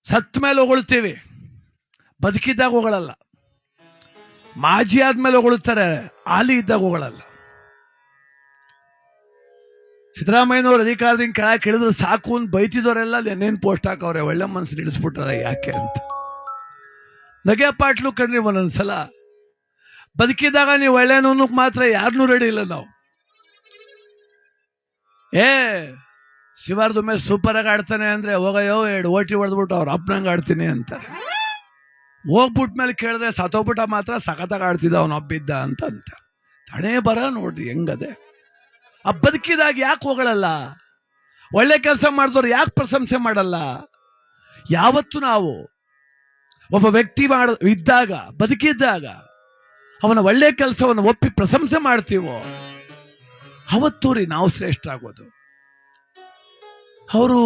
ಸತ್ತ ಮೇಲೆ ಹೊಗಳ್ತೀವಿ, ಬದುಕಿದ್ದಾಗ ಹೊಗಳಲ್ಲ. ಮಾಜಿ ಆದ್ಮೇಲೆ ಹೊಗಳ್ತಾರೆ, ಹಾಲಿ ಇದ್ದಾಗ ಹೊಗಳಲ್ಲ. ಸಿದ್ದರಾಮಯ್ಯನವ್ರು ಅಧಿಕಾರದಿಂದ ಕೆಳಗೆ ಕೆಳಿದ್ರೆ ಸಾಕು ಅಂತ ಬೈತಿದವರೆಲ್ಲ ನೆನ್ನೇನು ಪೋಸ್ಟ್ ಹಾಕವ್ರೆ, ಒಳ್ಳೆ ಮನಸ್ಸು ನಿಲ್ಲಿಸ್ಬಿಟ್ಟಾರೆ ಯಾಕೆ ಅಂತ. ನಗೆ ಪಾಟ್ಲು ಕಣ್ರಿ ಒಂದೊಂದ್ಸಲ. ಬದುಕಿದಾಗ ನೀವು ಒಳ್ಳೆನೂ ಮಾತ್ರ ಯಾರನ್ನೂ ರೆಡಿ ಇಲ್ಲ ನಾವು. ಶಿವಾರ್ದು ಮೇಲೆ ಸೂಪರ್ ಆಗಿ ಆಡ್ತಾನೆ ಅಂದ್ರೆ ಹೋಗಯ್ಯೋ 2 ಓಟಿ ಹೊಡೆದ್ಬಿಟ್ಟು ಅವ್ರ ಅಪ್ಪನಂಗೆ ಆಡ್ತೀನಿ ಅಂತಾರೆ. ಹೋಗ್ಬಿಟ್ಮೇಲೆ ಕೇಳಿದ್ರೆ ಸತ್ತೋಗ್ಬಿಟ್ಟ ಮಾತ್ರ ಸಖತ್ತಾಗಿ ಆಡ್ತಿದ್ದ ಅವನು ಹಬ್ಬಿದ್ದ ಅಂತ ತಣೆ ಬರ ನೋಡ್ರಿ ಹೆಂಗದೆ. ಆ ಬದುಕಿದಾಗ ಯಾಕೆ ಹೋಗಳಲ್ಲ? ಒಳ್ಳೆ ಕೆಲಸ ಮಾಡಿದವ್ರು ಯಾಕೆ ಪ್ರಶಂಸೆ ಮಾಡಲ್ಲ? ಯಾವತ್ತು ನಾವು ಒಬ್ಬ ವ್ಯಕ್ತಿ ಇದ್ದಾಗ, ಬದುಕಿದ್ದಾಗ ಅವನ ಒಳ್ಳೆ ಕೆಲಸವನ್ನು ಒಪ್ಪಿ ಪ್ರಶಂಸೆ ಮಾಡ್ತೀವೋ ಅವತ್ತು ರೀ ನಾವು ಶ್ರೇಷ್ಠ ಆಗೋದು. ಅವರು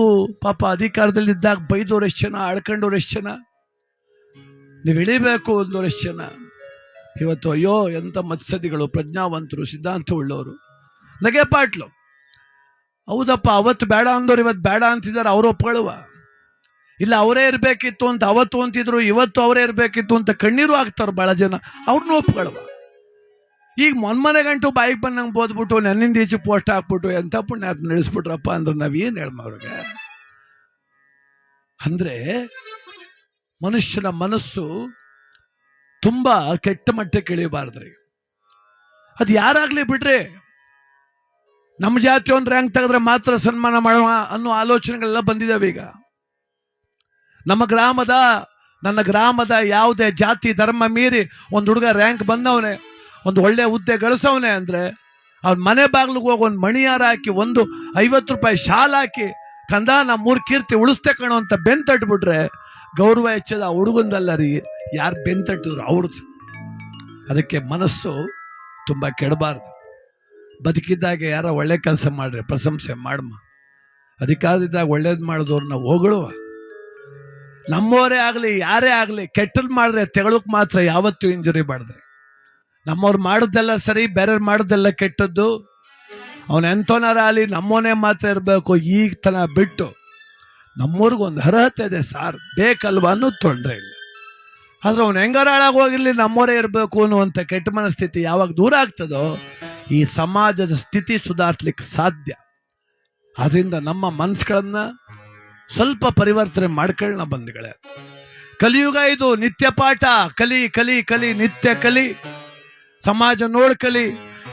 ಪಾಪ ಅಧಿಕಾರದಲ್ಲಿದ್ದಾಗ ಬೈದವ್ರು ಎಷ್ಟು ಜನ, ಆಳ್ಕೊಂಡವ್ರು ಎಷ್ಟು ಜನ, ನೀವು ಇಳಿಬೇಕು ಅಂದವ್ರು ಎಷ್ಟು ಜನ. ಇವತ್ತು ಅಯ್ಯೋ ಎಂಥ ಮತ್ಸದಿಗಳು, ಪ್ರಜ್ಞಾವಂತರು, ಸಿದ್ಧಾಂತ ಉಳ್ಳವರು. ನಗೆ ಪಾಟ್ಲು. ಹೌದಪ್ಪ, ಅವತ್ತು ಬೇಡ ಅಂದವ್ರು ಇವತ್ತು ಬೇಡ ಅಂತಿದ್ದಾರೆ, ಅವರು ಒಪ್ಕೊಳ್ಳುವ. ಇಲ್ಲ ಅವರೇ ಇರಬೇಕಿತ್ತು ಅಂತ ಅವತ್ತು ಅಂತಿದ್ರು, ಇವತ್ತು ಅವರೇ ಇರಬೇಕಿತ್ತು ಅಂತ ಕಣ್ಣೀರು ಹಾಕ್ತಾರೆ ಭಾಳ ಜನ, ಅವ್ರನ್ನೂ ಒಪ್ಕೊಳ್ಳುವ. ಈಗ ಮೊನ್ಮನೆ ಗಂಟು ಬಾಯಿಗೆ ಬಂದಂಗೆ ಬೋದ್ಬಿಟ್ಟು ನನ್ನಿಂದ ಈಚೆ ಪೋಸ್ಟ್ ಹಾಕ್ಬಿಟ್ಟು ಎಂಥ ಪುಣ್ಯ ಅದು ನಡೆಸ್ಬಿಟ್ರಪ್ಪ ಅಂದ್ರೆ ನಾವೇನು ಹೇಳ್ಮ ಅವ್ರಿಗೆ? ಅಂದ್ರೆ ಮನುಷ್ಯನ ಮನಸ್ಸು ತುಂಬಾ ಕೆಟ್ಟ ಮಟ್ಟಕ್ಕೆ ಇಳಿಯಬಾರ್ದ್ರಿ. ಅದು ಯಾರಾಗ್ಲಿ ಬಿಡ್ರಿ, ನಮ್ಮ ಜಾತಿ ಒಂದು ರ್ಯಾಂಕ್ ತೆಗೆದ್ರೆ ಮಾತ್ರ ಸನ್ಮಾನ ಮಾಡುವ ಅನ್ನೋ ಆಲೋಚನೆಗಳೆಲ್ಲ ಬಂದಿದ್ದಾವೆ ಈಗ. ನನ್ನ ಗ್ರಾಮದ ಯಾವುದೇ ಜಾತಿ ಧರ್ಮ ಮೀರಿ ಒಂದು ಹುಡುಗ ರ್ಯಾಂಕ್ ಬಂದವನೇ, ಒಂದು ಒಳ್ಳೆ ಹುದ್ದೆ ಗಳಿಸವನೇ ಅಂದ್ರೆ ಅವ್ನ ಮನೆ ಬಾಗ್ಲಿಗೆ ಹೋಗಿ ಒಂದು ಮಣಿಯಾರ ಹಾಕಿ, ಒಂದು 50 ರೂಪಾಯಿ ಶಾಲ್ ಹಾಕಿ, ಕಂದ ನಮ್ಮೂರ್ ಕೀರ್ತಿ ಉಳಿಸ್ತೆ ಕಣೋ ಅಂತ ಬೆಂತಟ್ಬಿಟ್ರೆ ಗೌರವ ಹೆಚ್ಚದ ಆ ಹುಡುಗಂದಲ್ಲ ರೀ, ಯಾರು ಬೆಂತಟ್ಟಿದ್ರು ಅವ್ರದ್ದು. ಅದಕ್ಕೆ ಮನಸ್ಸು ತುಂಬಾ ಕೆಡಬಾರ್ದು. ಬದುಕಿದ್ದಾಗ ಯಾರ ಒಳ್ಳೆ ಕೆಲಸ ಮಾಡ್ರೆ ಪ್ರಶಂಸೆ ಮಾಡಮ್ಮ. ಅಧಿಕಾರದಿದ್ದಾಗ ಒಳ್ಳೇದು ಮಾಡಿದವ್ರನ್ನ ಹೊಗಳುವ. ನಮ್ಮವರೇ ಆಗಲಿ ಯಾರೇ ಆಗಲಿ ಕೆಟ್ಟದ್ದು ಮಾಡಿದ್ರೆ ತೆಗಳಕ್ಕೆ ಮಾತ್ರ ಯಾವತ್ತೂ ಇಂಜುರಿ ಬಾರ್ದ್ರಿ. ನಮ್ಮವ್ರು ಮಾಡೋದೆಲ್ಲ ಸರಿ, ಬೇರೆಯವ್ರು ಮಾಡೋದೆಲ್ಲ ಕೆಟ್ಟದ್ದು. ಅವನ ಎಂಥವನಾರ ಆಗಲಿ ನಮ್ಮವನೇ ಮಾತ್ರ ಇರಬೇಕು. ಈಗ ತನ ಬಿಟ್ಟು ನಮ್ಮವ್ರಿಗೊಂದು ಅರ್ಹತೆ ಇದೆ ಸಾರ್, ಬೇಕಲ್ವಾ ಅನ್ನೋದು ತೊಂದರೆ ಇಲ್ಲ. ಆದ್ರೆ ಅವ್ನು ಹೆಂಗಾರ ಹಾಳಾಗೋಗಿರ್ಲಿ ನಮ್ಮವರೇ ಇರಬೇಕು ಅನ್ನುವಂಥ ಕೆಟ್ಟ ಮನಸ್ಥಿತಿ ಯಾವಾಗ ದೂರ ಆಗ್ತದೋ ಈ ಸಮಾಜದ ಸ್ಥಿತಿ ಸುಧಾರಿಸ್ಲಿಕ್ಕೆ ಸಾಧ್ಯ. ಆದ್ರಿಂದ ನಮ್ಮ ಮನಸ್ಸುಗಳನ್ನ ಸ್ವಲ್ಪ ಪರಿವರ್ತನೆ ಮಾಡ್ಕೊಳ್ಳೋಣ ಬಂಧುಗಳೇ. ಕಲಿಯುಗ ಇದು, ನಿತ್ಯ ಪಾಠ. ಕಲಿ ಕಲಿ ಕಲಿ, ನಿತ್ಯ ಕಲಿ. ಸಮಾಜ ನೋಡ್ ಕಲಿ,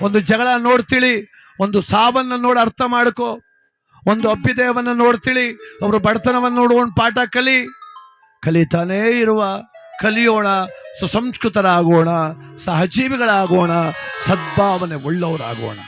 ಒಂದು ಜಗಳ ನೋಡ್ತಿಳಿ, ಒಂದು ಸಾವನ್ನ ನೋಡಿ ಅರ್ಥ ಮಾಡ್ಕೋ, ಒಂದು ಅಭ್ಯುದಯವನ್ನ ನೋಡ್ತಿಳಿ, ಅವರು ಬಡತನವನ್ನು ನೋಡುವಂತ ಪಾಠ ಕಲಿ. ಕಲಿತಾನೇ ಇರುವ, ಕಲಿಯೋಣ, ಸುಸಂಸ್ಕೃತರಾಗೋಣ, ಸಹಜೀವಿಗಳಾಗೋಣ, ಸದ್ಭಾವನೆ ಉಳ್ಳವರಾಗೋಣ.